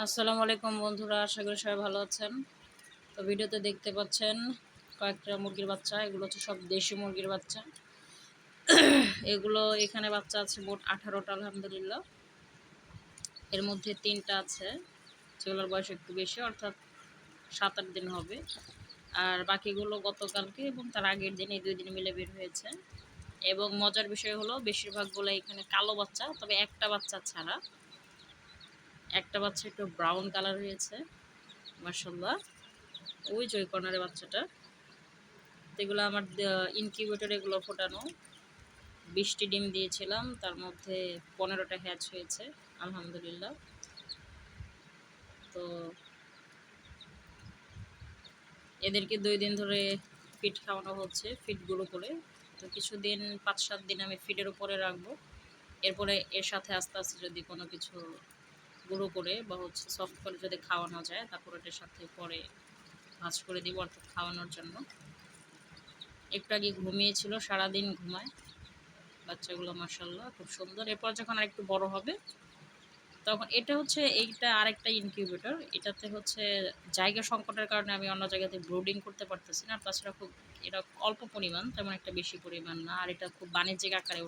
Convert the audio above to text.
আসসালামু আলাইকুম বন্ধুরা, আশা করি সবাই ভালো আছেন। তো ভিডিওতে দেখতে পাচ্ছেন কয়েকটা মুরগির বাচ্চা। এগুলো হচ্ছে সব দেশি মুরগির বাচ্চা। এগুলো এখানে বাচ্চা আছে মোট 18টা আলহামদুলিল্লাহ। এর মধ্যে 3টা আছে যেগুলোর বয়স একটু বেশি, অর্থাৎ 7-8 দিন হবে। আর বাকিগুলো গতকালকে এবং তার আগের দিন, এই 2 দিন মিলে বের হয়েছে। এবং মজার বিষয় হলো বেশিরভাগগুলো এখানে কালো বাচ্চা, তবে একটা বাচ্চা ছাড়া। একটা বাচ্চা একটু ব্রাউন কালার হয়েছে মাশাআল্লাহ। ওই যে ওই কর্নারের বাচ্চাটা। তো এগুলো আমার ইনকিউবেটরে এগুলো ফোটানো। 20টি ডিম দিয়েছিলাম, তার মধ্যে 15টা হ্যাচ হয়েছে আলহামদুলিল্লাহ। তো এদেরকে 2 দিন ধরে ফিড খাওয়ানো হচ্ছে, ফিডগুলো করে। তো কিছুদিন 5-7 দিন আমি ফিডের উপরে রাখবো। এরপরে এর সাথে আস্তে আস্তে যদি কোনো কিছু গুঁড়ো করে বা হচ্ছে সফট করে যদি খাওয়ানো যায়, তারপর এটার সাথে পরে ভাজ করে দিব, অর্থাৎ খাওয়ানোর জন্য। একটু আগে ঘুমিয়েছিল, সারাদিন ঘুমায় বাচ্চাগুলো মাশাআল্লাহ, খুব সুন্দর। এরপর যখন আরেকটু বড় হবে তখন এটা হচ্ছে এইটা আরেকটা ইনকিউবেটর। এটাতে হচ্ছে জায়গা সংকটের কারণে আমি অন্য জায়গাতে ব্রুডিং করতে পারতেছি না। তাছাড়া খুব এটা অল্প পরিমাণ, তেমন একটা বেশি পরিমাণ না। আর এটা খুব বাণিজ্যিক আকারে